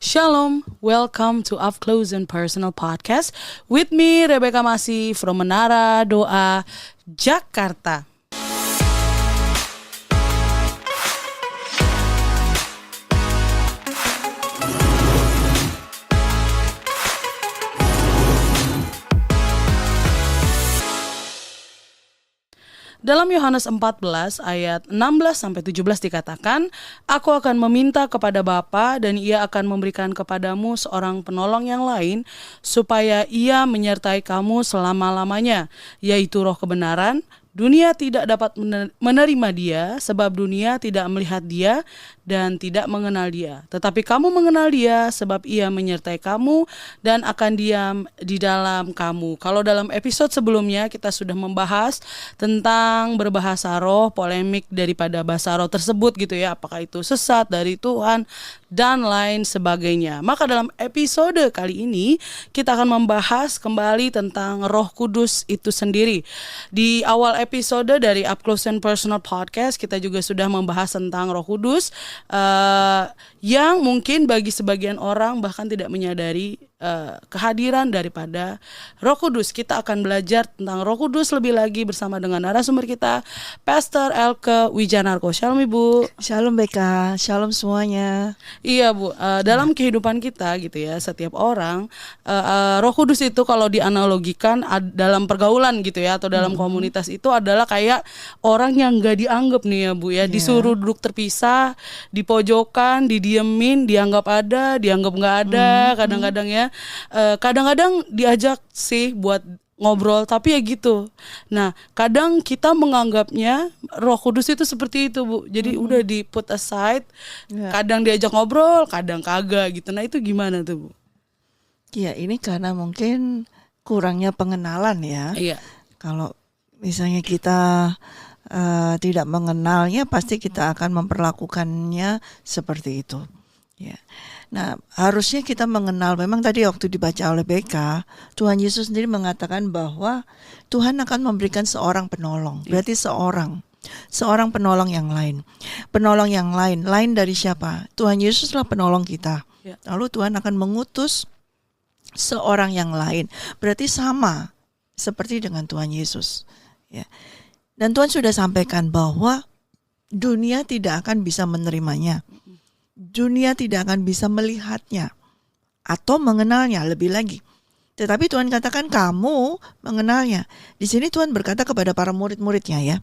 Shalom, welcome to Up Close and Personal Podcast with me, Rebecca Masih from Menara Doa, Jakarta. Dalam Yohanes 14 ayat 16-17 dikatakan, Aku akan meminta kepada Bapa dan ia akan memberikan kepadamu seorang penolong yang lain, supaya ia menyertai kamu selama-lamanya, yaitu Roh kebenaran. Dunia tidak dapat menerima dia, sebab dunia tidak melihat dia dan tidak mengenal dia. Tetapi kamu mengenal dia, sebab ia menyertai kamu dan akan diam di dalam kamu. Kalau dalam episode sebelumnya kita sudah membahas tentang berbahasa roh, polemik daripada bahasa roh tersebut gitu ya. Apakah itu sesat dari Tuhan dan lain sebagainya. Maka dalam episode kali ini kita akan membahas kembali tentang Roh Kudus itu sendiri. Di awal episode dari Up Close and Personal Podcast kita juga sudah membahas tentang Roh Kudus yang mungkin bagi sebagian orang bahkan tidak menyadari kehadiran daripada Roh Kudus. Kita akan belajar tentang Roh Kudus lebih lagi bersama dengan narasumber kita, Pastor Elke Wijanarko. Shalom Ibu. Shalom Beka, shalom semuanya. Iya Bu, dalam kehidupan kita gitu ya, setiap orang Roh Kudus itu kalau dianalogikan dalam pergaulan gitu ya, atau dalam komunitas itu adalah kayak orang yang gak dianggap nih ya Bu ya, disuruh duduk terpisah, di pojokan, didiemin, dianggap ada, dianggap gak ada, kadang-kadang ya. Kadang-kadang diajak sih buat ngobrol, tapi ya gitu. Nah, kadang kita menganggapnya Roh Kudus itu seperti itu Bu. Jadi udah di put aside. Kadang diajak ngobrol, kadang kagak gitu. Nah, itu gimana tuh Bu? Ya, ini karena mungkin kurangnya pengenalan ya. Iya. Kalau misalnya kita tidak mengenalnya, pasti kita akan memperlakukannya seperti itu. Ya. Nah, harusnya kita mengenal. Memang tadi waktu dibaca oleh BK, Tuhan Yesus sendiri mengatakan bahwa Tuhan akan memberikan seorang penolong. Berarti seorang penolong yang lain. Penolong yang lain dari siapa? Tuhan Yesuslah penolong kita. Lalu Tuhan akan mengutus seorang yang lain. Berarti sama seperti dengan Tuhan Yesus. Ya. Dan Tuhan sudah sampaikan bahwa dunia tidak akan bisa menerimanya. Dunia tidak akan bisa melihatnya atau mengenalnya lebih lagi. Tetapi Tuhan katakan kamu mengenalnya. Di sini Tuhan berkata kepada para murid-muridnya ya,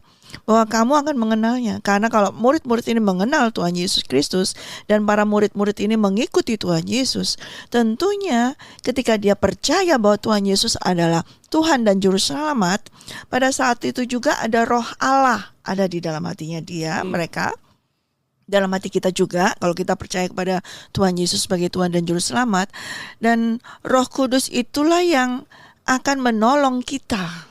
bahwa kamu akan mengenalnya. Karena kalau murid-murid ini mengenal Tuhan Yesus Kristus dan para murid-murid ini mengikuti Tuhan Yesus, tentunya ketika dia percaya bahwa Tuhan Yesus adalah Tuhan dan Juru Selamat, pada saat itu juga ada Roh Allah ada di dalam hatinya mereka. Dalam hati kita juga, kalau kita percaya kepada Tuhan Yesus sebagai Tuhan dan Juru Selamat. Dan Roh Kudus itulah yang akan menolong kita.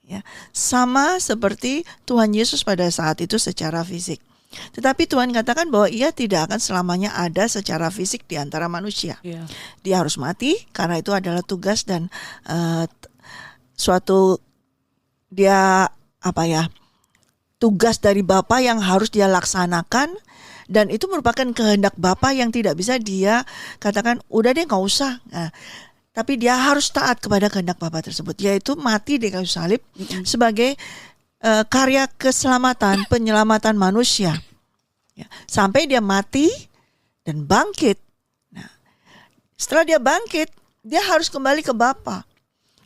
Ya, sama seperti Tuhan Yesus pada saat itu secara fisik. Tetapi Tuhan katakan bahwa ia tidak akan selamanya ada secara fisik di antara manusia. Dia harus mati karena itu adalah tugas dan tugas dari Bapa yang harus dia laksanakan. Dan itu merupakan kehendak Bapa yang tidak bisa dia katakan udah deh gak usah. Nah, tapi dia harus taat kepada kehendak Bapa tersebut, yaitu mati di kayu salib sebagai karya keselamatan, penyelamatan manusia. Ya, sampai dia mati dan bangkit. Nah, setelah dia bangkit, dia harus kembali ke Bapa.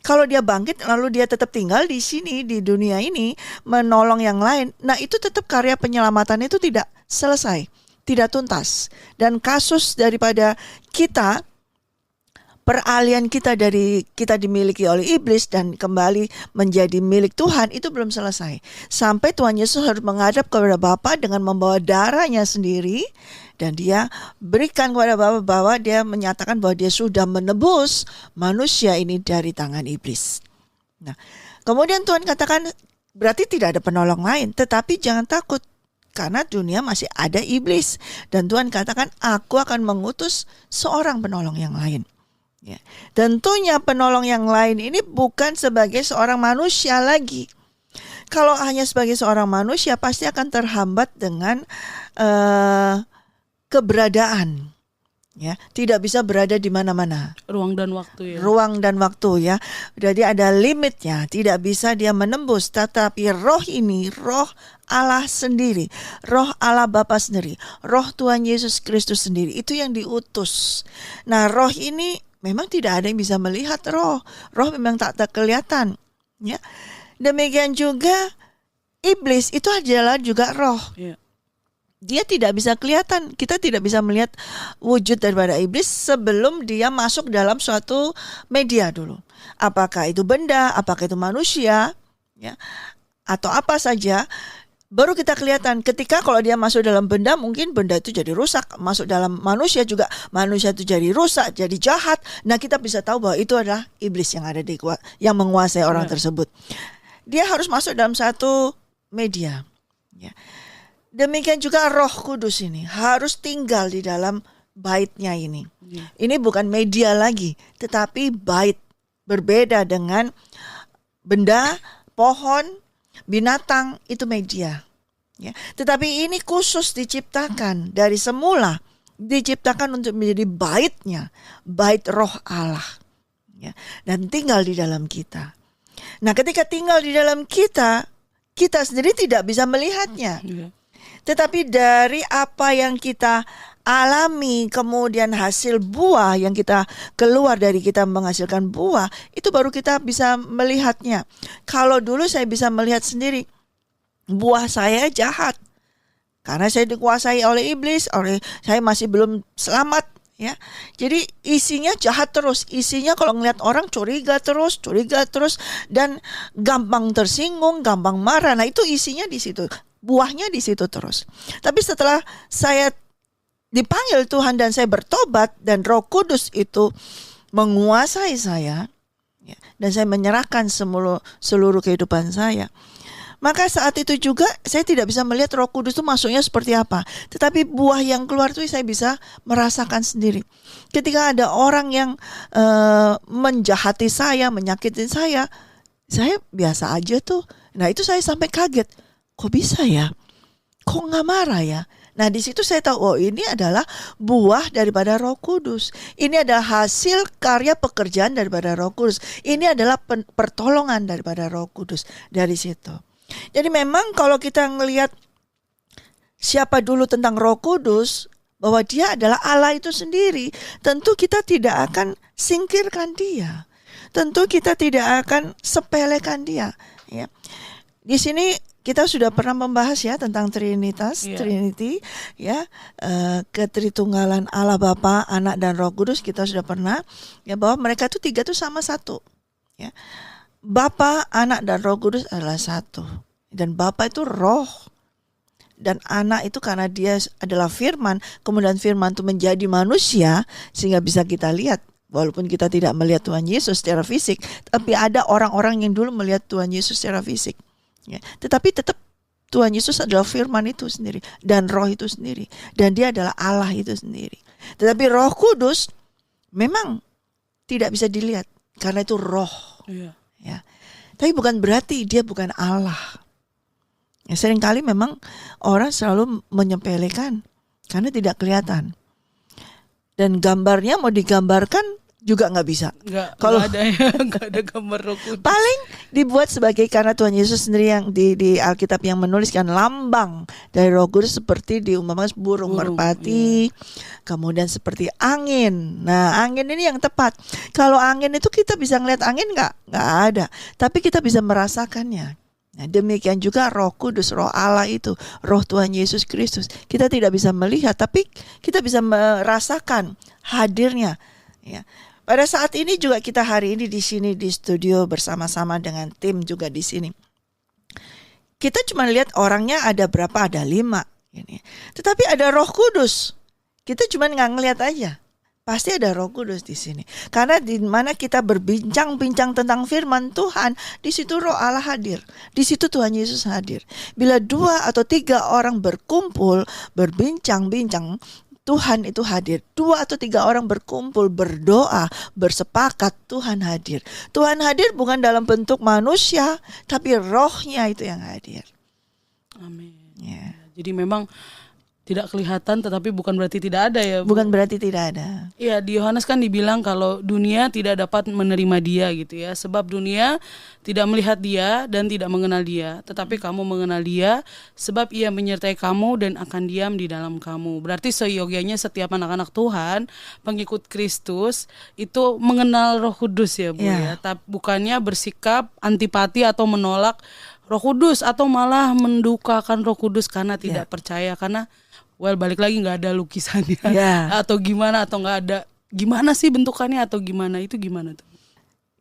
Kalau dia bangkit lalu dia tetap tinggal di sini, di dunia ini, menolong yang lain, nah itu tetap karya penyelamatan itu tidak selesai, tidak tuntas. Dan kasus daripada kita, peralihan kita dari kita dimiliki oleh iblis dan kembali menjadi milik Tuhan itu belum selesai. Sampai Tuhan Yesus harus menghadap kepada Bapa dengan membawa darahnya sendiri. Dan dia berikan kepada Bapa bahwa dia menyatakan bahwa dia sudah menebus manusia ini dari tangan iblis. Nah, kemudian Tuhan katakan berarti tidak ada penolong lain. Tetapi jangan takut karena dunia masih ada iblis. Dan Tuhan katakan aku akan mengutus seorang penolong yang lain. Ya. Tentunya penolong yang lain ini bukan sebagai seorang manusia lagi. Kalau hanya sebagai seorang manusia pasti akan terhambat dengan keberadaan. Ya, tidak bisa berada di mana-mana. Ruang dan waktu ya. Ruang dan waktu ya. Jadi ada limitnya, tidak bisa dia menembus. Tetapi roh ini, roh Allah sendiri, roh Allah Bapa sendiri, roh Tuhan Yesus Kristus sendiri, itu yang diutus. Nah, roh ini memang tidak ada yang bisa melihat roh. Roh memang tak kelihatan. Ya. Demikian juga iblis itu adalah juga roh. Iya. Dia tidak bisa kelihatan. Kita tidak bisa melihat wujud daripada iblis sebelum dia masuk dalam suatu media dulu. Apakah itu benda, apakah itu manusia, ya, atau apa saja, baru kita kelihatan. Ketika kalau dia masuk dalam benda, mungkin benda itu jadi rusak. Masuk dalam manusia juga, manusia itu jadi rusak, jadi jahat. Nah, kita bisa tahu bahwa itu adalah iblis yang ada yang menguasai orang tersebut. Dia harus masuk dalam satu media. Ya. Demikian juga Roh Kudus ini harus tinggal di dalam baitnya ini. Ini bukan media lagi, tetapi bait. Berbeda dengan benda, pohon, binatang, itu media. Ya. Tetapi ini khusus diciptakan dari semula, diciptakan untuk menjadi baitnya, bait Roh Allah. Ya. Dan tinggal di dalam kita. Nah, ketika tinggal di dalam kita, kita sendiri tidak bisa melihatnya. Tetapi dari apa yang kita alami, kemudian hasil buah yang kita keluar dari kita menghasilkan buah, itu baru kita bisa melihatnya. Kalau dulu saya bisa melihat sendiri, buah saya jahat. Karena saya dikuasai oleh iblis, saya masih belum selamat. Ya, jadi isinya jahat terus. Isinya kalau ngeliat orang curiga terus, dan gampang tersinggung, gampang marah. Nah, itu isinya di situ. Buahnya di situ terus. Tapi setelah saya dipanggil Tuhan dan saya bertobat dan Roh Kudus itu menguasai saya, ya, dan saya menyerahkan seluruh kehidupan saya, maka saat itu juga saya tidak bisa melihat Roh Kudus itu masuknya seperti apa. Tetapi buah yang keluar itu saya bisa merasakan sendiri. Ketika ada orang yang menjahati saya, menyakiti saya biasa aja tuh. Nah, itu saya sampai kaget. Kok bisa ya? Kok nggak marah ya? Nah, di situ saya tahu, oh, ini adalah buah daripada Roh Kudus. Ini adalah hasil karya pekerjaan daripada Roh Kudus. Ini adalah pertolongan daripada Roh Kudus dari situ. Jadi memang kalau kita ngelihat siapa dulu tentang Roh Kudus, bahwa dia adalah Allah itu sendiri, tentu kita tidak akan singkirkan dia. Tentu kita tidak akan sepelekan dia. Ya. Di sini kita sudah pernah membahas ya tentang Trinity, ya, ketritunggalan Allah Bapa, Anak dan Roh Kudus. Kita sudah pernah ya bahwa mereka itu tiga itu sama satu. Ya. Bapa, Anak dan Roh Kudus adalah satu. Dan Bapa itu roh. Dan Anak itu karena dia adalah firman, kemudian firman itu menjadi manusia sehingga bisa kita lihat. Walaupun kita tidak melihat Tuhan Yesus secara fisik, tapi ada orang-orang yang dulu melihat Tuhan Yesus secara fisik. Ya, tetapi tetap Tuhan Yesus adalah firman itu sendiri dan roh itu sendiri, dan dia adalah Allah itu sendiri. Tetapi Roh Kudus memang tidak bisa dilihat karena itu roh. Ya. Tapi bukan berarti dia bukan Allah. Ya, seringkali memang orang selalu menyepelekan karena tidak kelihatan. Dan gambarnya mau digambarkan juga nggak bisa. Kalau nggak ada gambar Roh Kudus. Paling dibuat sebagai, karena Tuhan Yesus sendiri yang di Alkitab yang menuliskan lambang dari Roh Kudus seperti diumpamakan burung merpati, kemudian seperti angin. Nah, angin ini yang tepat. Kalau angin itu kita bisa ngeliat angin nggak ada, tapi kita bisa merasakannya. Nah, demikian juga Roh Kudus, Roh Allah itu, Roh Tuhan Yesus Kristus. Kita tidak bisa melihat, tapi kita bisa merasakan hadirnya. Ya. Pada saat ini juga kita hari ini di sini di studio bersama-sama dengan tim juga di sini. Kita cuma lihat orangnya ada berapa, ada 5. Tetapi ada Roh Kudus. Kita cuma nggak ngelihat aja. Pasti ada Roh Kudus di sini. Karena di mana kita berbincang-bincang tentang firman Tuhan, di situ Roh Allah hadir. Di situ Tuhan Yesus hadir. Bila 2 atau 3 orang berkumpul, berbincang-bincang, Tuhan itu hadir. 2 atau 3 orang berkumpul, berdoa, bersepakat, Tuhan hadir. Tuhan hadir bukan dalam bentuk manusia, tapi rohnya itu yang hadir. Amin. Ya. Jadi memang tidak kelihatan, tetapi bukan berarti tidak ada ya, Bu. Bukan berarti tidak ada. Iya, di Yohanes kan dibilang kalau dunia tidak dapat menerima dia gitu ya. Sebab dunia tidak melihat dia dan tidak mengenal dia. Tetapi kamu mengenal dia sebab ia menyertai kamu dan akan diam di dalam kamu. Berarti seyogianya setiap anak-anak Tuhan, pengikut Kristus itu mengenal Roh Kudus ya, Bu ya. Tapi bukannya bersikap antipati atau menolak Roh Kudus atau malah mendukakan Roh Kudus karena tidak percaya, karena balik lagi nggak ada lukisannya atau gimana, atau nggak ada gimana sih bentukannya atau gimana, itu gimana tuh?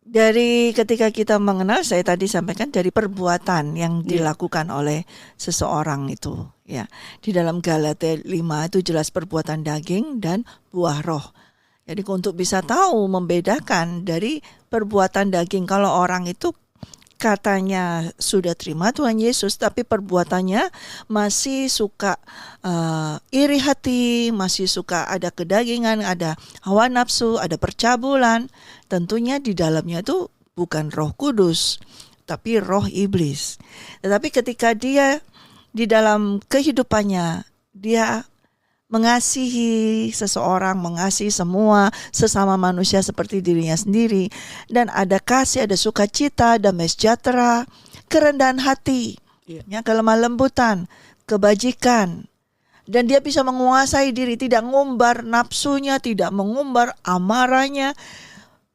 Dari ketika kita mengenal, saya tadi sampaikan dari perbuatan yang dilakukan oleh seseorang itu ya. Di dalam Galatia 5 itu jelas perbuatan daging dan buah roh. Jadi untuk bisa tahu membedakan dari perbuatan daging, kalau orang itu katanya sudah terima Tuhan Yesus, tapi perbuatannya masih suka iri hati, masih suka ada kedagingan, ada hawa nafsu, ada percabulan. Tentunya di dalamnya itu bukan Roh Kudus, tapi roh iblis. Tetapi ketika dia di dalam kehidupannya, dia mengasihi seseorang, mengasihi semua sesama manusia seperti dirinya sendiri, dan ada kasih, ada sukacita, damai sejahtera, kerendahan hati, ya, kelemah lembutan, kebajikan, dan dia bisa menguasai diri, tidak ngumbar nafsunya, tidak mengumbar amarahnya.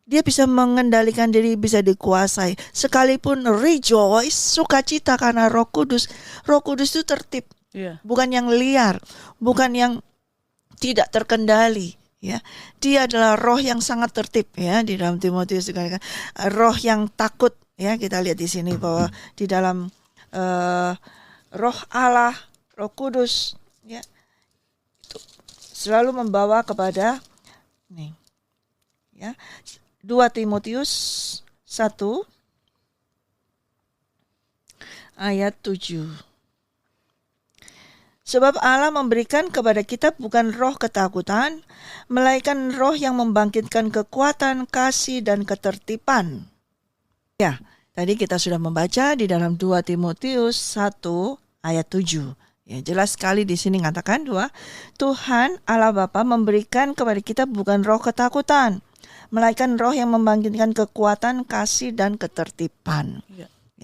Dia bisa mengendalikan diri, bisa dikuasai. Sekalipun rejoice, sukacita karena Roh Kudus. Roh Kudus itu tertib. Bukan yang liar, bukan yang tidak terkendali, ya. Dia adalah roh yang sangat tertib, ya. Di dalam Timotius dikatakan roh yang takut, ya. Kita lihat di sini bahwa di dalam roh Allah, Roh Kudus, ya, itu selalu membawa kepada nih, ya. 2 Timotius 1 ayat 7. Sebab Allah memberikan kepada kita bukan roh ketakutan, melainkan roh yang membangkitkan kekuatan, kasih, dan ketertiban. Ya, tadi kita sudah membaca di dalam 2 Timotius 1 ayat 7. Ya, jelas sekali di sini mengatakan bahwa Tuhan Allah Bapa memberikan kepada kita bukan roh ketakutan, melainkan roh yang membangkitkan kekuatan, kasih, dan ketertiban.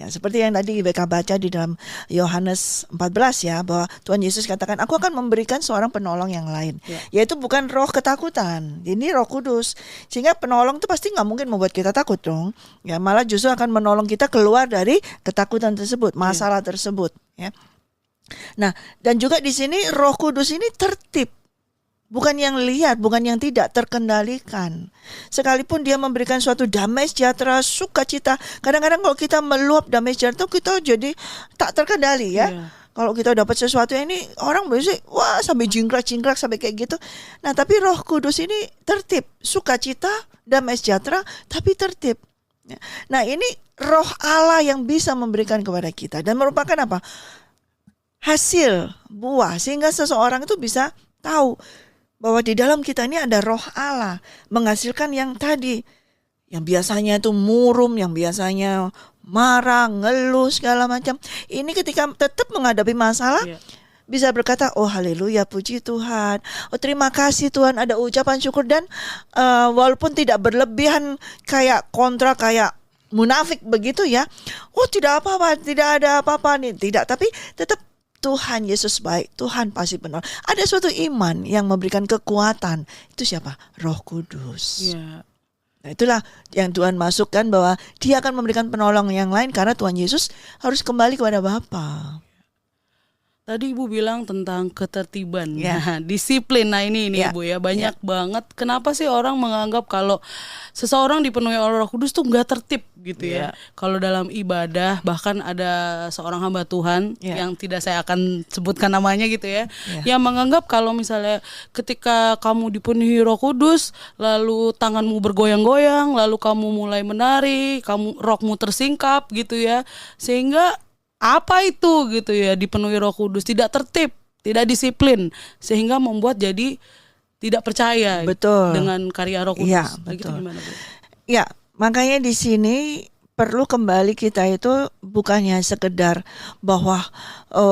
Ya, seperti yang tadi BK baca di dalam Yohanes 14 ya, bahwa Tuhan Yesus katakan, aku akan memberikan seorang penolong yang lain, yaitu bukan roh ketakutan, ini Roh Kudus. Sehingga penolong itu pasti nggak mungkin membuat kita takut dong, ya, malah justru akan menolong kita keluar dari ketakutan tersebut, masalah tersebut, ya. Nah, dan juga di sini Roh Kudus ini tertib. Bukan yang lihat, bukan yang tidak terkendalikan. Sekalipun dia memberikan suatu damai sejahtera, sukacita. Kadang-kadang kalau kita meluap damai sejahtera, kita jadi tak terkendali ya. Kalau kita dapat sesuatu yang ini, orang biasanya wah sampai jingkrak-jingkrak sampai kayak gitu. Nah, tapi Roh Kudus ini tertib, sukacita, damai sejahtera, tapi tertib. Nah, ini Roh Allah yang bisa memberikan kepada kita dan merupakan apa? Hasil buah, sehingga seseorang itu bisa tahu bahwa di dalam kita ini ada Roh Allah menghasilkan yang tadi, yang biasanya itu murum, yang biasanya marah, ngeluh segala macam. Ini ketika tetap menghadapi masalah, bisa berkata, oh haleluya, puji Tuhan, oh terima kasih Tuhan, ada ucapan syukur. Dan walaupun tidak berlebihan kayak kontra, kayak munafik begitu ya, oh tidak apa-apa, tidak ada apa-apa nih, tidak, tapi tetap Tuhan Yesus baik, Tuhan pasti benar. Ada suatu iman yang memberikan kekuatan. Itu siapa? Roh Kudus. Nah, itulah yang Tuhan masukkan, bahwa dia akan memberikan penolong yang lain karena Tuhan Yesus harus kembali kepada Bapa. Tadi Ibu bilang tentang ketertiban, disiplin. Nah ini Ibu ya, banyak banget. Kenapa sih orang menganggap kalau seseorang dipenuhi oleh Roh Kudus tuh nggak tertib gitu ya? Kalau dalam ibadah, bahkan ada seorang hamba Tuhan yang tidak saya akan sebutkan namanya gitu ya, yang menganggap kalau misalnya ketika kamu dipenuhi Roh Kudus, lalu tanganmu bergoyang-goyang, lalu kamu mulai menari, rokmu tersingkap gitu ya, sehingga apa itu gitu ya, dipenuhi Roh Kudus, tidak tertib, tidak disiplin, sehingga membuat jadi tidak percaya dengan karya Roh Kudus. Ya, betul. Gitu gimana, Bu? Ya, makanya di sini perlu kembali kita itu bukannya sekedar bahwa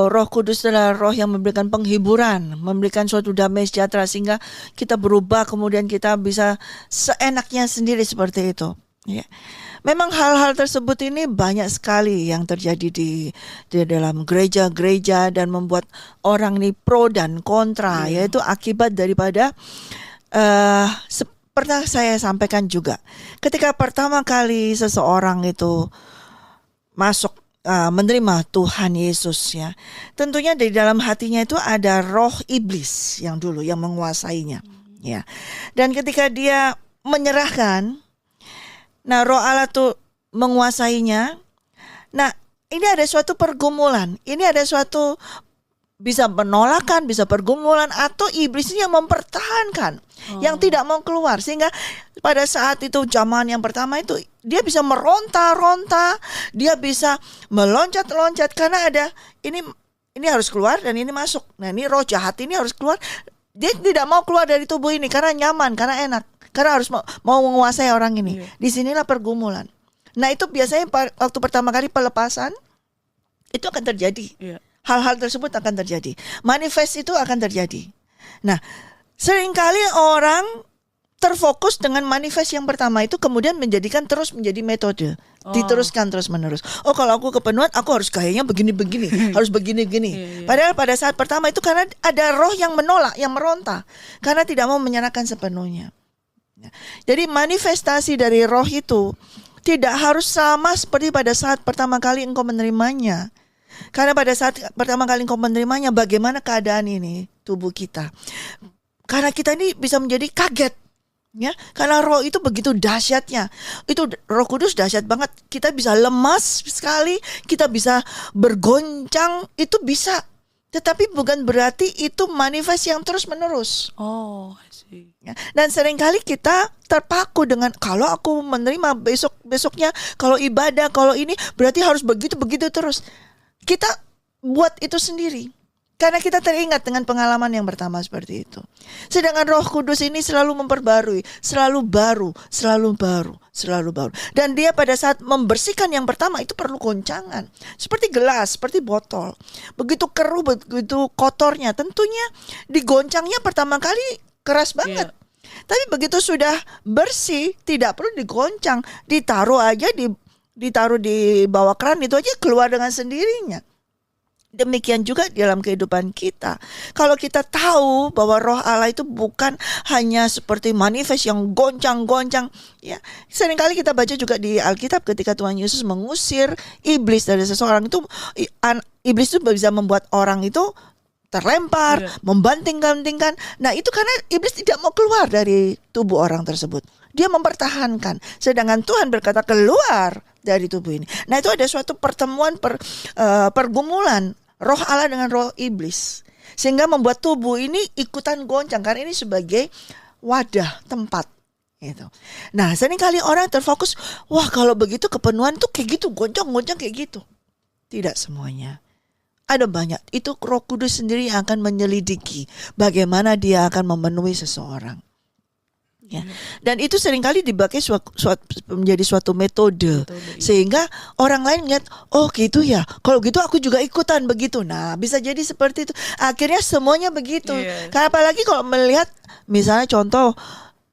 Roh Kudus adalah roh yang memberikan penghiburan, memberikan suatu damai sejahtera sehingga kita berubah kemudian kita bisa seenaknya sendiri seperti itu. Ya. Memang hal-hal tersebut ini banyak sekali yang terjadi di dalam gereja-gereja dan membuat orang ini pro dan kontra, yaitu akibat daripada pernah saya sampaikan juga, ketika pertama kali seseorang itu masuk menerima Tuhan Yesus ya, tentunya di dalam hatinya itu ada roh iblis yang dulu yang menguasainya ya. Dan ketika dia menyerahkan, nah roh Allah tuh menguasainya. Nah, ini ada suatu pergumulan, ini ada suatu bisa penolakan, bisa pergumulan, atau iblisnya yang mempertahankan, yang tidak mau keluar. Sehingga pada saat itu zaman yang pertama itu dia bisa meronta-ronta, dia bisa meloncat-loncat karena ada ini harus keluar dan ini masuk. Nah, ini roh jahat ini harus keluar. Dia tidak mau keluar dari tubuh ini karena nyaman, karena enak, karena harus mau menguasai orang ini. Disinilah pergumulan. Nah, itu biasanya waktu pertama kali pelepasan itu akan terjadi. Hal-hal tersebut akan terjadi. Manifest itu akan terjadi. Nah, seringkali orang terfokus dengan manifest yang pertama itu kemudian terus menjadi metode. Diteruskan terus-menerus. Oh, kalau aku kepenuhan, aku harus kayaknya begini-begini, harus begini-begini. Padahal pada saat pertama itu karena ada roh yang menolak, yang meronta. Karena tidak mau menyerahkan sepenuhnya. Jadi manifestasi dari roh itu tidak harus sama seperti pada saat pertama kali engkau menerimanya. Karena pada saat pertama kali engkau menerimanya, bagaimana keadaan ini tubuh kita? Karena kita ini bisa menjadi kaget, ya. Karena roh itu begitu dahsyatnya. Itu Roh Kudus dahsyat banget. Kita bisa lemas sekali, kita bisa bergoncang, itu bisa. Tetapi bukan berarti itu manifest yang terus menerus. Oh, I see. Ya. Dan seringkali kita terpaku dengan kalau aku menerima besoknya, kalau ibadah, kalau ini berarti harus begitu terus. Kita buat itu sendiri karena kita teringat dengan pengalaman yang pertama seperti itu. Sedangkan Roh Kudus ini selalu memperbarui, selalu baru. Dan dia pada saat membersihkan yang pertama itu perlu goncangan. Seperti gelas, seperti botol. Begitu keruh, begitu kotornya, tentunya digoncangnya pertama kali keras banget. Tapi begitu sudah bersih, tidak perlu digoncang, ditaruh di bawah keran itu aja keluar dengan sendirinya. Demikian juga dalam kehidupan kita. Kalau kita tahu bahwa roh Allah itu bukan hanya seperti manifest yang goncang-goncang, ya. Seringkali kita baca juga di Alkitab ketika Tuhan Yesus mengusir iblis dari seseorang itu, iblis itu bisa membuat orang itu terlempar, membanting-bantingkan. Nah, itu karena iblis tidak mau keluar dari tubuh orang tersebut. Dia mempertahankan. Sedangkan Tuhan berkata keluar dari tubuh ini. Nah, itu ada suatu pertemuan pergumulan roh Allah dengan roh iblis. Sehingga membuat tubuh ini ikutan goncang. Karena ini sebagai wadah, tempat. Gitu. Nah, seringkali orang terfokus, wah kalau begitu kepenuhan tuh kayak gitu, goncang-goncang kayak gitu. Tidak semuanya. Ada banyak. Itu Roh Kudus sendiri yang akan menyelidiki bagaimana dia akan memenuhi seseorang. Ya. Dan itu seringkali dipakai menjadi suatu metode sehingga orang lain lihat, oh gitu ya, kalau gitu aku juga ikutan begitu. Nah, bisa jadi seperti itu. Akhirnya semuanya begitu. Karena apalagi kalau melihat, misalnya contoh,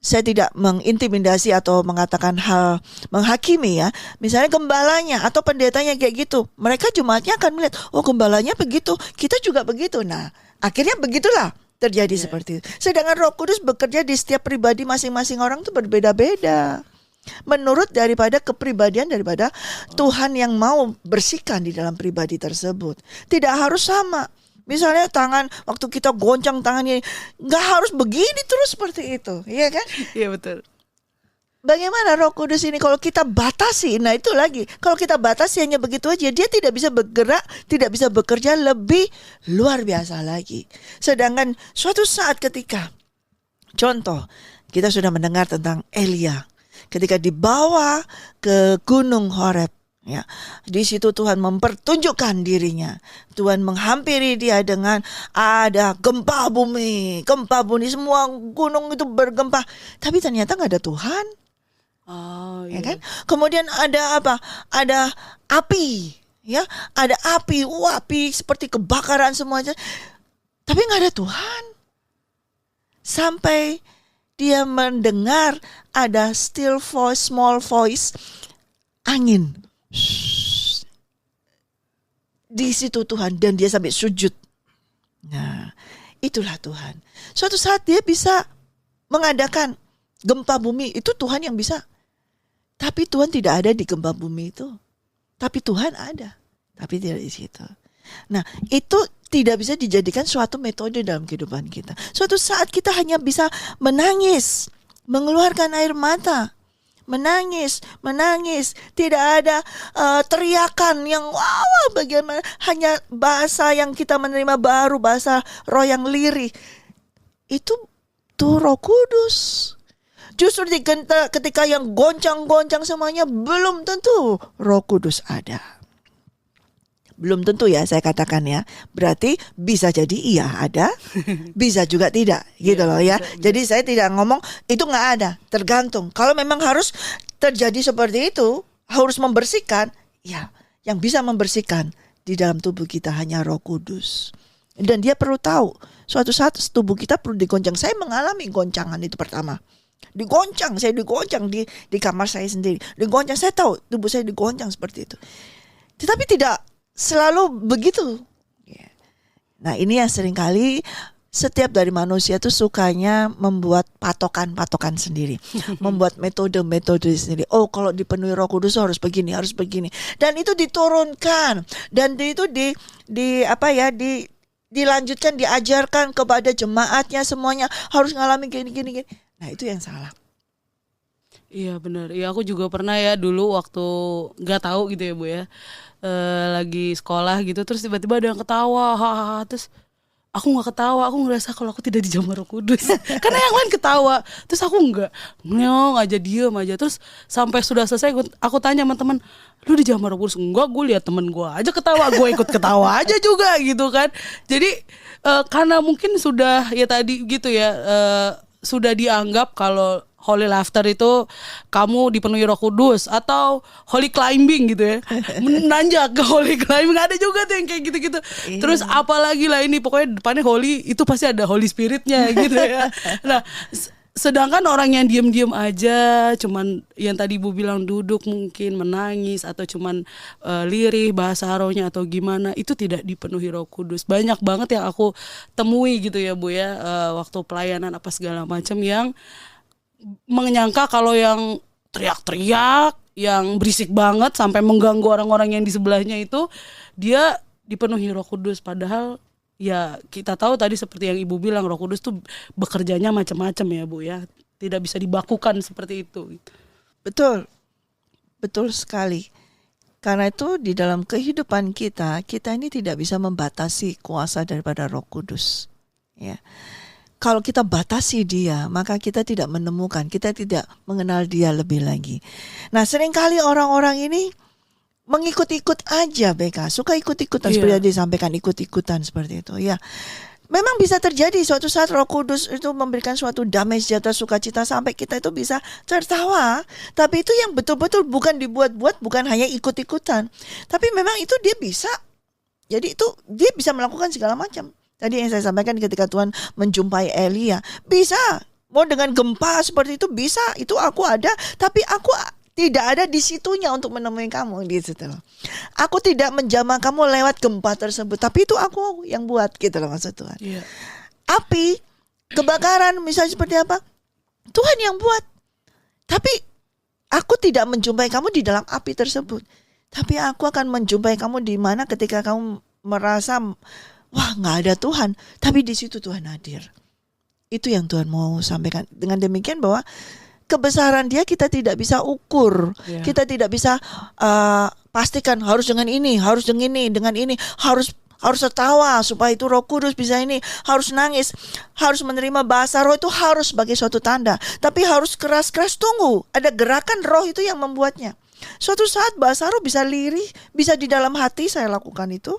saya tidak mengintimidasi atau mengatakan hal menghakimi ya. Misalnya gembalanya atau pendetanya kayak gitu, mereka jemaatnya akan melihat, oh gembalanya begitu, kita juga begitu. Nah, akhirnya begitulah terjadi seperti itu. Sedangkan Roh Kudus bekerja di setiap pribadi masing-masing orang itu berbeda-beda. Menurut daripada kepribadian daripada Tuhan yang mau bersihkan di dalam pribadi tersebut. Tidak harus sama. Misalnya tangan, waktu kita goncang tangannya, nggak harus begini terus seperti itu. Iya kan? Iya betul. Bagaimana Roh Kudus ini kalau kita batasi, nah itu lagi. Kalau kita batasi hanya begitu aja, dia tidak bisa bergerak, tidak bisa bekerja lebih luar biasa lagi. Sedangkan suatu saat ketika, contoh, kita sudah mendengar tentang Elia. Ketika dibawa ke Gunung Horeb, ya, di situ Tuhan mempertunjukkan dirinya. Tuhan menghampiri dia dengan ada gempa bumi, semua gunung itu bergempa. Tapi ternyata nggak ada Tuhan. Oh Ya iya. kan? Kemudian ada apa? Ada api, ya, ada api, api seperti kebakaran semuanya. Tapi nggak ada Tuhan. Sampai dia mendengar ada still voice, small voice, angin. Di situ Tuhan, dan dia sampai sujud. Nah, itulah Tuhan. Suatu saat dia bisa mengadakan gempa bumi, itu Tuhan yang bisa. Tapi Tuhan tidak ada di gempa bumi itu. Tapi Tuhan ada, tapi tidak di situ. Nah, itu tidak bisa dijadikan suatu metode dalam kehidupan kita. Suatu saat kita hanya bisa menangis, mengeluarkan air mata, menangis, tidak ada teriakan yang wow bagaimana, hanya bahasa yang kita menerima baru, bahasa roh yang lirih. Itu tuh Roh Kudus. Justru ketika yang goncang-goncang semuanya, belum tentu Roh Kudus ada. Belum tentu ya, saya katakan ya. Berarti bisa jadi iya ada, bisa juga tidak, gitu loh ya. Jadi saya tidak ngomong itu nggak ada, tergantung. Kalau memang harus terjadi seperti itu, harus membersihkan, ya yang bisa membersihkan di dalam tubuh kita hanya Roh Kudus. Dan dia perlu tahu, suatu saat tubuh kita perlu digoncang. Saya mengalami goncangan itu pertama. Saya digoncang di kamar saya sendiri. Digoncang, saya tahu tubuh saya digoncang seperti itu. Tetapi tidak selalu begitu. Nah, ini yang seringkali setiap dari manusia itu sukanya membuat patokan-patokan sendiri, membuat metode-metode sendiri. Oh, kalau dipenuhi Roh Kudus harus begini, harus begini. Dan itu diturunkan, dan itu dilanjutkan, diajarkan kepada jemaatnya semuanya harus ngalami gini. Nah, itu yang salah. Iya benar. Iya aku juga pernah ya dulu waktu nggak tahu gitu ya Bu ya, lagi sekolah gitu, terus tiba-tiba ada yang ketawa, hahaha, terus aku nggak ketawa, aku ngerasa kalau aku tidak dijamah Roh Kudus, karena yang lain ketawa, terus aku nggak, ngeong aja, diem aja, terus sampai sudah selesai aku tanya sama teman, lu dijamah Roh Kudus? Enggak, gue lihat temen gue aja ketawa, gue ikut ketawa aja juga gitu kan. Jadi karena mungkin sudah ya tadi gitu ya, sudah dianggap kalau holy laughter itu kamu dipenuhi Roh Kudus, atau holy climbing gitu ya, menanjak ke holy climbing, ada juga tuh yang kayak gitu-gitu. Terus apalagi lah ini, pokoknya depannya holy, itu pasti ada Holy Spiritnya gitu ya. Nah, sedangkan orang yang diem-diem aja, cuman yang tadi Ibu bilang duduk mungkin menangis, atau cuman lirih bahasa rohnya atau gimana, itu tidak dipenuhi Roh Kudus. Banyak banget yang aku temui gitu ya Bu ya, waktu pelayanan apa segala macam, yang menyangka kalau yang teriak-teriak, yang berisik banget sampai mengganggu orang-orang yang di sebelahnya itu, dia dipenuhi Roh Kudus. Padahal ya kita tahu tadi seperti yang Ibu bilang, Roh Kudus tuh bekerjanya macam-macam ya Bu ya. Tidak bisa dibakukan seperti itu. Betul. Betul sekali. Karena itu di dalam kehidupan kita ini tidak bisa membatasi kuasa daripada Roh Kudus. Ya. Kalau kita batasi dia, maka kita tidak menemukan, kita tidak mengenal dia lebih lagi. Nah, seringkali orang-orang ini mengikut-ikut aja, BK, suka ikut-ikutan, seperti yang disampaikan, ikut-ikutan seperti itu. Ya, memang bisa terjadi suatu saat Roh Kudus itu memberikan suatu damai sejahtera, sukacita, sampai kita itu bisa tertawa. Tapi itu yang betul-betul bukan dibuat-buat, bukan hanya ikut-ikutan. Tapi memang itu dia bisa. Jadi itu dia bisa melakukan segala macam. Tadi yang saya sampaikan ketika Tuhan menjumpai Elia, bisa. Mau dengan gempa seperti itu bisa. Itu aku ada, tapi aku tidak ada di situnya untuk menemui kamu gitu loh. Aku tidak menjamah kamu lewat gempa tersebut, tapi itu aku yang buat gitu loh, maksud Tuhan. Yeah. Api, kebakaran misalnya seperti apa, Tuhan yang buat. Tapi aku tidak menjumpai kamu di dalam api tersebut. Tapi aku akan menjumpai kamu di mana ketika kamu merasa wah, nggak ada Tuhan, tapi di situ Tuhan hadir. Itu yang Tuhan mau sampaikan. Dengan demikian bahwa kebesaran dia kita tidak bisa ukur, kita tidak bisa pastikan harus dengan ini, harus dengan ini, harus tertawa supaya itu Roh Kudus bisa ini, harus nangis, harus menerima bahasa roh, itu harus sebagai suatu tanda. Tapi harus keras-keras, tunggu, ada gerakan roh itu yang membuatnya. Suatu saat bahasa roh bisa lirih, bisa di dalam hati saya lakukan itu.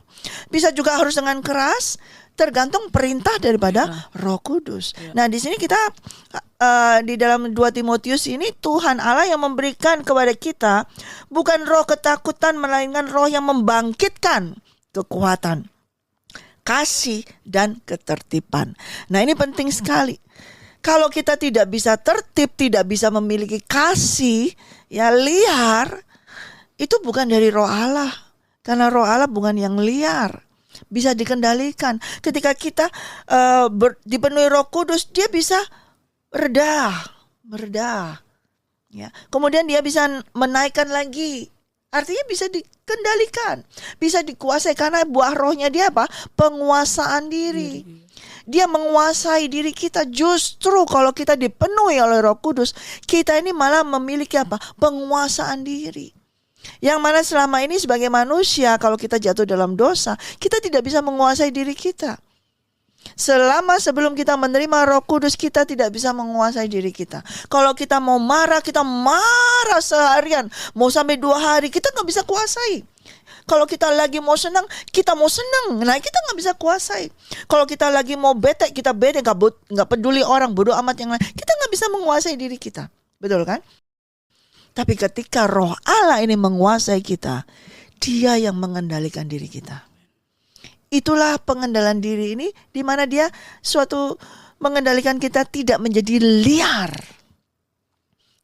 Bisa juga harus dengan keras, tergantung perintah daripada Roh Kudus. Nah, di sini kita di dalam 2 Timotius ini Tuhan Allah yang memberikan kepada kita bukan roh ketakutan, melainkan roh yang membangkitkan kekuatan, kasih, dan ketertiban. Nah, ini penting sekali. Kalau kita tidak bisa tertib, tidak bisa memiliki kasih, ya liar, itu bukan dari Roh Allah. Karena Roh Allah bukan yang liar, bisa dikendalikan. Ketika kita dipenuhi Roh Kudus, dia bisa meredah. Ya. Kemudian dia bisa menaikkan lagi. Artinya bisa dikendalikan, bisa dikuasai karena buah rohnya dia apa? Penguasaan diri. Dia menguasai diri kita. Justru kalau kita dipenuhi oleh Roh Kudus, kita ini malah memiliki apa? Penguasaan diri. Yang mana selama ini sebagai manusia, kalau kita jatuh dalam dosa, kita tidak bisa menguasai diri kita. Sebelum kita menerima Roh Kudus, kita tidak bisa menguasai diri kita. Kalau kita mau marah, kita marah seharian, mau sampai 2 hari, kita nggak bisa kuasai. Kalau kita lagi mau senang, kita mau senang, nah kita nggak bisa kuasai. Kalau kita lagi mau bete, kita bete, nggak peduli orang, bodoh amat yang lain, kita nggak bisa menguasai diri kita, betul kan? Tapi ketika Roh Allah ini menguasai kita, Dia yang mengendalikan diri kita. Itulah pengendalian diri ini, di mana Dia suatu mengendalikan kita tidak menjadi liar.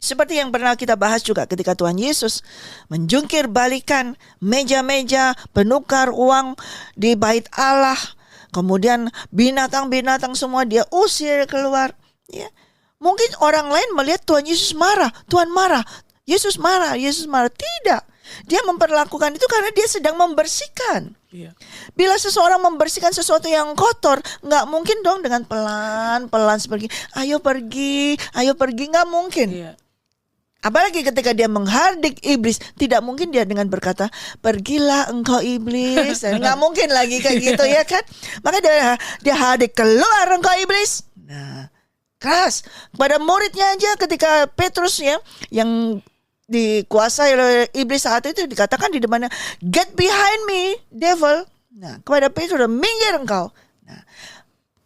Seperti yang pernah kita bahas juga ketika Tuhan Yesus menjungkir balikan meja-meja penukar uang di bait Allah. Kemudian binatang-binatang semua Dia usir keluar. Ya. Mungkin orang lain melihat Tuhan Yesus marah. Tuhan marah. Yesus marah. Tidak. Dia memperlakukan itu karena Dia sedang membersihkan. Iya. Bila seseorang membersihkan sesuatu yang kotor, nggak mungkin dong dengan pelan-pelan seperti ayo pergi, nggak mungkin. Iya. Apalagi ketika dia menghardik iblis, tidak mungkin dia dengan berkata, pergilah engkau iblis. Nggak mungkin lagi kayak gitu ya kan. Maka dia hardik, keluar engkau iblis. Nah, keras. Pada muridnya aja ketika Petrus ya, yang dikuasai oleh iblis saat itu dikatakan di depannya, get behind me, devil. Nah, kepada Petrus, minggir engkau. Nah,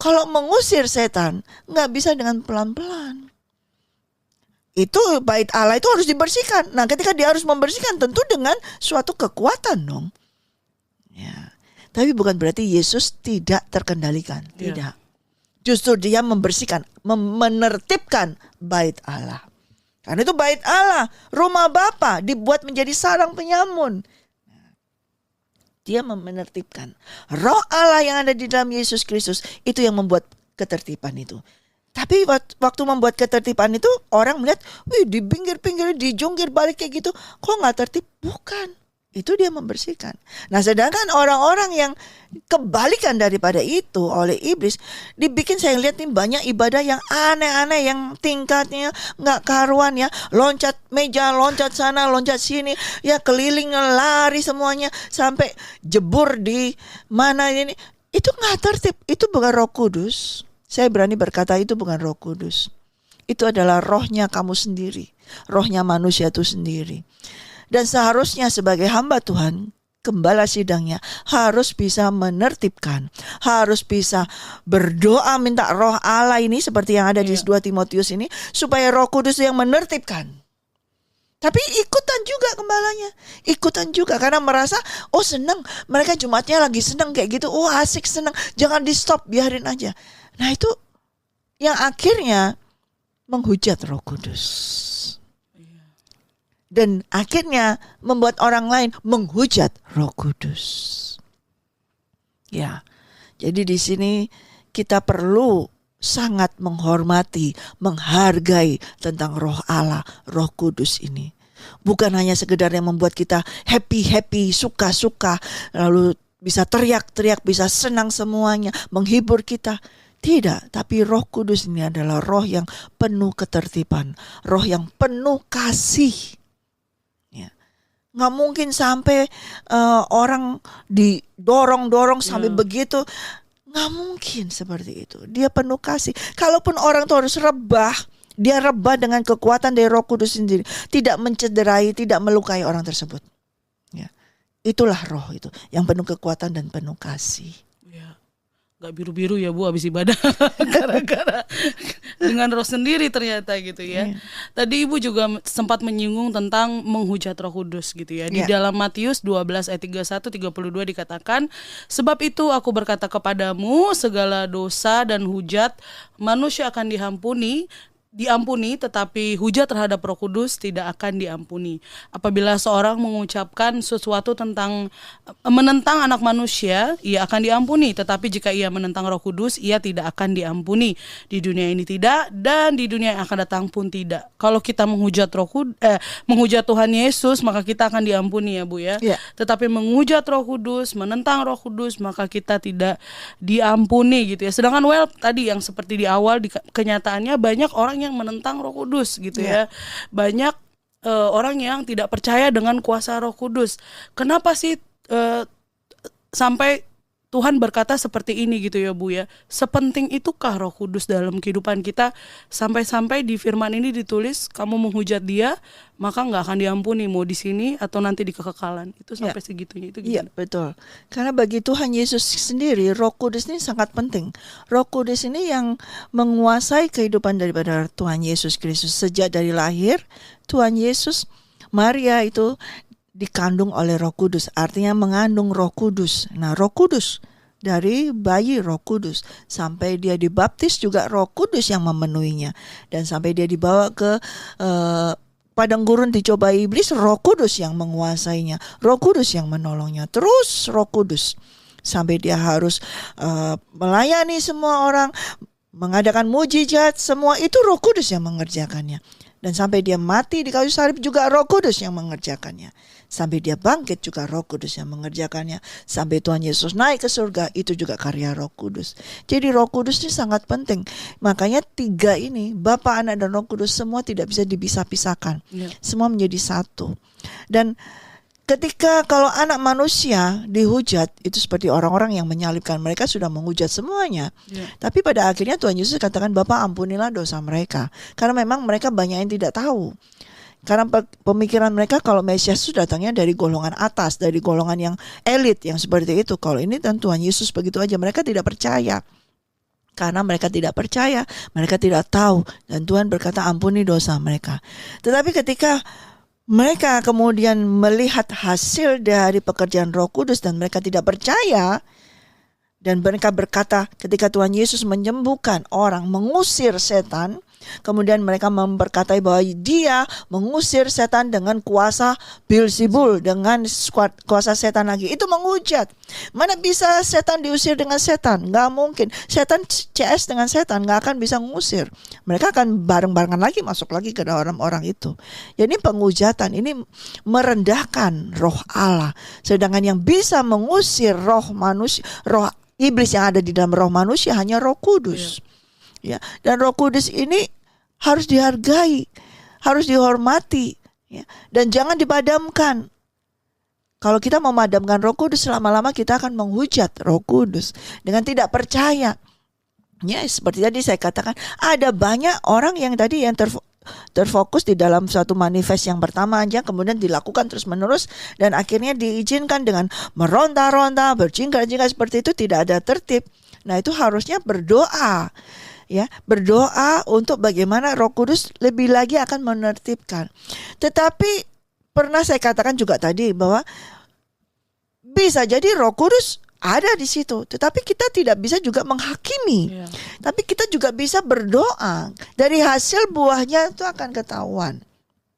kalau mengusir setan, nggak bisa dengan pelan-pelan. Itu bait Allah itu harus dibersihkan. Nah, ketika dia harus membersihkan, tentu dengan suatu kekuatan dong. Ya. Tapi bukan berarti Yesus tidak terkendalikan. Tidak. Justru Dia membersihkan, menertibkan bait Allah. Karena itu bait Allah, rumah Bapa dibuat menjadi sarang penyamun. Dia menertibkan. Roh Allah yang ada di dalam Yesus Kristus itu yang membuat ketertiban itu. Tapi waktu membuat ketertiban itu orang melihat, wih di pinggir-pinggir, dijungkir balik kayak gitu, kok nggak tertib? Bukan. Itu Dia membersihkan. Nah, sedangkan orang-orang yang kebalikan daripada itu oleh iblis, dibikin saya lihat nih banyak ibadah yang aneh-aneh, yang tingkatnya nggak karuan ya, loncat meja, loncat sana, loncat sini, ya keliling, lari semuanya sampai jebur di mana ini. Itu nggak tertib. Itu bukan Roh Kudus. Saya berani berkata itu bukan Roh Kudus. Itu adalah rohnya kamu sendiri, rohnya manusia itu sendiri. Dan seharusnya sebagai hamba Tuhan, gembala sidangnya harus bisa menertibkan, harus bisa berdoa minta Roh Allah ini seperti yang ada di 2 Timotius ini, supaya Roh Kudus yang menertibkan. Tapi ikutan juga gembalanya, ikutan juga karena merasa senang, mereka Jumatnya lagi senang kayak gitu, asik senang, jangan di stop, biarin aja. Nah, itu yang akhirnya menghujat Roh Kudus. Dan akhirnya membuat orang lain menghujat Roh Kudus. Ya, jadi di sini kita perlu sangat menghormati, menghargai tentang Roh Allah, Roh Kudus ini. Bukan hanya sekedar yang membuat kita happy, suka-suka, lalu bisa teriak-teriak, bisa senang semuanya, menghibur kita. Tidak, tapi Roh Kudus ini adalah roh yang penuh ketertiban, roh yang penuh kasih. Nggak mungkin sampai orang didorong-dorong sampai begitu. Nggak mungkin seperti itu. Dia penuh kasih. Kalaupun orang itu harus rebah, dia rebah dengan kekuatan dari Roh Kudus sendiri. Tidak mencederai, tidak melukai orang tersebut. Ya. Itulah roh itu yang penuh kekuatan dan penuh kasih. Ya. nggak biru-biru ya Bu habis ibadah gara-gara dengan roh sendiri ternyata gitu ya. Tadi Ibu juga sempat menyinggung tentang menghujat Roh Kudus gitu ya. Di dalam Matius 12 ayat 31-32 dikatakan, sebab itu aku berkata kepadamu, segala dosa dan hujat manusia akan diampuni, tetapi hujat terhadap Roh Kudus tidak akan diampuni. Apabila seorang mengucapkan sesuatu menentang anak manusia, ia akan diampuni, tetapi jika ia menentang Roh Kudus, ia tidak akan diampuni. Di dunia ini tidak, dan di dunia yang akan datang pun tidak. Kalau kita menghujat menghujat Tuhan Yesus, maka kita akan diampuni ya Bu ya. Tetapi menghujat Roh Kudus, menentang Roh Kudus, maka kita tidak diampuni gitu ya. Sedangkan tadi yang seperti di awal kenyataannya banyak orang yang menentang Roh Kudus gitu ya. Banyak orang yang tidak percaya dengan kuasa Roh Kudus. Kenapa sih sampai Tuhan berkata seperti ini gitu ya Bu ya? Sepenting itukah Roh Kudus dalam kehidupan kita sampai-sampai di firman ini ditulis kamu menghujat dia maka nggak akan diampuni, mau di sini atau nanti di kekekalan. Itu sampai segitunya itu gimana? Iya, betul. Karena bagi Tuhan Yesus sendiri Roh Kudus ini sangat penting. Roh Kudus ini yang menguasai kehidupan daripada Tuhan Yesus Kristus. Sejak dari lahir Tuhan Yesus, Maria itu dikandung oleh Roh Kudus, artinya mengandung Roh Kudus. Nah, Roh Kudus dari bayi Roh Kudus sampai dia dibaptis juga Roh Kudus yang memenuhinya, dan sampai dia dibawa ke padang gurun dicoba iblis, Roh Kudus yang menguasainya, Roh Kudus yang menolongnya, terus Roh Kudus sampai dia harus melayani semua orang, mengadakan mujizat, semua itu Roh Kudus yang mengerjakannya. Dan sampai dia mati di kayu salib juga Roh Kudus yang mengerjakannya. Sampai dia bangkit juga Roh Kudus yang mengerjakannya. Sampai Tuhan Yesus naik ke surga, itu juga karya Roh Kudus. Jadi Roh Kudus ini sangat penting. Makanya tiga ini, Bapa, Anak, dan Roh Kudus, semua tidak bisa dipisah-pisahkan. Semua menjadi satu. Dan ketika kalau anak manusia dihujat, itu seperti orang-orang yang menyalibkan, mereka sudah menghujat semuanya. Tapi pada akhirnya Tuhan Yesus katakan, Bapa, ampunilah dosa mereka. Karena memang mereka banyak yang tidak tahu. Karena pemikiran mereka kalau Mesias itu datangnya dari golongan atas, dari golongan yang elit, yang seperti itu. Kalau ini dan Tuhan Yesus begitu aja, mereka tidak percaya. Karena mereka tidak percaya, mereka tidak tahu. Dan Tuhan berkata, ampuni dosa mereka. Tetapi ketika mereka kemudian melihat hasil dari pekerjaan Roh Kudus dan mereka tidak percaya, dan mereka berkata ketika Tuhan Yesus menyembuhkan orang, mengusir setan, kemudian mereka memberkatai bahwa dia mengusir setan dengan kuasa Beelzebul, dengan kuasa setan lagi. Itu menghujat. Mana bisa setan diusir dengan setan? Nggak mungkin. Setan CS dengan setan nggak akan bisa mengusir. Mereka akan bareng-barengan lagi masuk lagi ke dalam orang itu. Jadi penghujatan ini merendahkan roh Allah. Sedangkan yang bisa mengusir roh manusia, roh iblis yang ada di dalam roh manusia hanya Roh Kudus. Ya, dan Roh Kudus ini harus dihargai, harus dihormati, ya, dan jangan dipadamkan. Kalau kita memadamkan Roh Kudus, lama-lama kita akan menghujat Roh Kudus dengan tidak percaya. Ya, seperti tadi saya katakan, ada banyak orang yang tadi yang terfokus di dalam suatu manifest yang pertama aja, kemudian dilakukan terus-menerus, dan akhirnya diizinkan dengan meronta-ronta, berjingkrak-jingkrak seperti itu, tidak ada tertib. Nah, itu harusnya berdoa. Ya, berdoa untuk bagaimana Roh Kudus lebih lagi akan menertibkan. Tetapi pernah saya katakan juga tadi bahwa bisa jadi Roh Kudus ada di situ, tetapi kita tidak bisa juga menghakimi. Tapi kita juga bisa berdoa. Dari hasil buahnya itu akan ketahuan.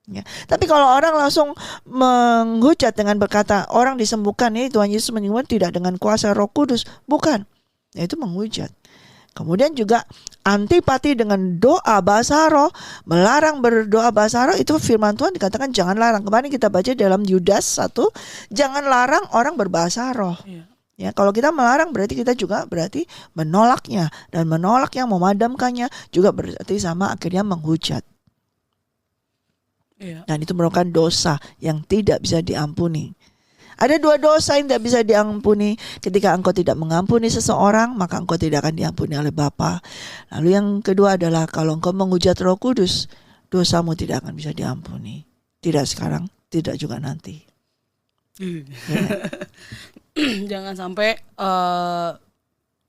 Ya. Tapi kalau orang langsung menghujat dengan berkata orang disembuhkan, ini Tuhan Yesus menyembuhkan tidak dengan kuasa Roh Kudus, bukan. Itu menghujat. Kemudian juga antipati dengan doa bahasa roh, melarang berdoa bahasa roh, itu firman Tuhan dikatakan jangan larang. Kemarin kita baca dalam Yudas 1, jangan larang orang berbahasa roh. Ya, kalau kita melarang berarti kita juga berarti menolaknya, dan menolak yang memadamkannya juga berarti sama akhirnya menghujat. Dan itu merupakan dosa yang tidak bisa diampuni. Ada dua dosa yang tidak bisa diampuni. Ketika engkau tidak mengampuni seseorang, maka engkau tidak akan diampuni oleh Bapa. Lalu yang kedua adalah kalau engkau menghujat Roh Kudus, dosamu tidak akan bisa diampuni. Tidak sekarang, tidak juga nanti. Jangan sampai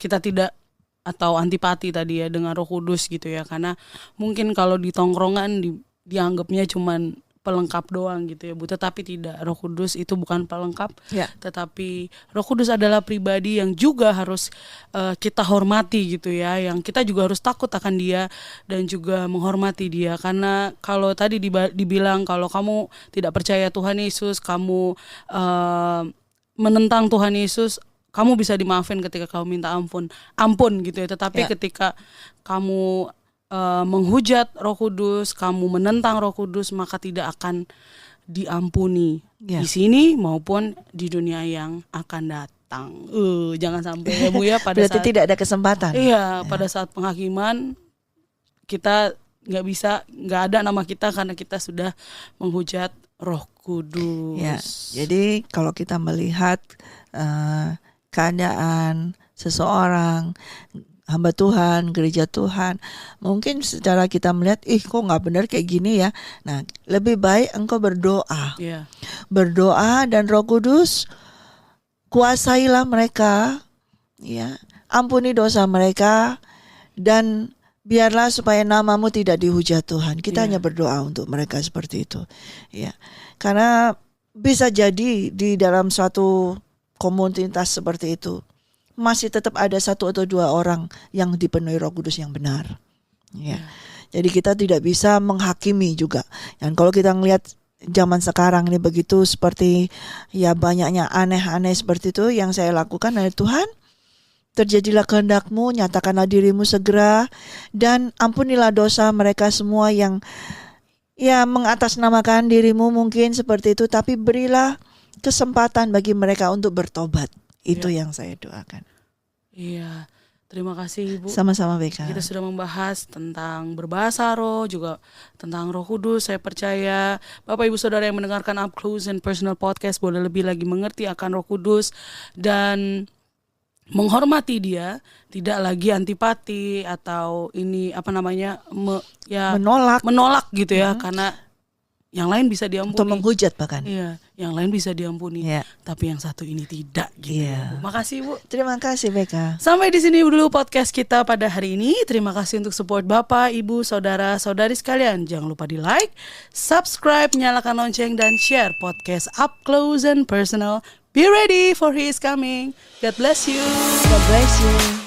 kita tidak atau antipati tadi ya dengan Roh Kudus gitu ya, karena mungkin kalau di tongkrongan dianggapnya cuman pelengkap doang gitu ya Bu, tetapi tidak, Roh Kudus itu bukan pelengkap, tetapi Roh Kudus adalah pribadi yang juga harus kita hormati gitu ya, yang kita juga harus takut akan Dia dan juga menghormati Dia, karena kalau tadi dibilang kalau kamu tidak percaya Tuhan Yesus, kamu menentang Tuhan Yesus, kamu bisa dimaafin ketika kamu minta ampun gitu ya, tetapi ketika kamu menghujat Roh Kudus, kamu menentang Roh Kudus, maka tidak akan diampuni di sini maupun di dunia yang akan datang. Jangan sampai ya Bu ya, pada berarti saat tidak ada kesempatan. Iya, pada saat penghakiman kita nggak ada nama kita karena kita sudah menghujat Roh Kudus. Ya, jadi kalau kita melihat keadaan seseorang, hamba Tuhan, gereja Tuhan, mungkin secara kita melihat, kok nggak benar kayak gini ya. Nah, lebih baik engkau berdoa, berdoa dan Roh Kudus kuasailah mereka, ya, ampuni dosa mereka dan biarlah supaya namamu tidak dihujat Tuhan. Kita hanya berdoa untuk mereka seperti itu, ya, karena bisa jadi di dalam suatu komunitas seperti itu masih tetap ada 1 atau 2 orang yang dipenuhi Roh Kudus yang benar. Ya. Jadi kita tidak bisa menghakimi juga. Dan kalau kita ngelihat zaman sekarang ini begitu seperti ya banyaknya aneh-aneh seperti itu, yang saya lakukan adalah Tuhan, terjadilah kehendak-Mu, nyatakanlah diri-Mu segera dan ampunilah dosa mereka semua yang ya mengatasnamakan diri-Mu mungkin seperti itu, tapi berilah kesempatan bagi mereka untuk bertobat. Itu yang saya doakan. Iya, terima kasih Ibu. Sama-sama Beka. Kita sudah membahas tentang berbahasa roh, juga tentang Roh Kudus. Saya percaya Bapak Ibu Saudara yang mendengarkan Up Close and Personal Podcast boleh lebih lagi mengerti akan Roh Kudus dan menghormati Dia, tidak lagi antipati atau ini menolak gitu ya, karena yang lain bisa diampuni. Atau menghujat bahkan. Iya, yang lain bisa diampuni. Tapi yang satu ini tidak gitu. Makasih Bu. Terima kasih Beka. Sampai di sini dulu podcast kita pada hari ini. Terima kasih untuk support Bapak, Ibu, Saudara, Saudari sekalian. Jangan lupa di like, subscribe, nyalakan lonceng dan share podcast Up Close and Personal. Be ready for He is coming. God bless you. God bless you.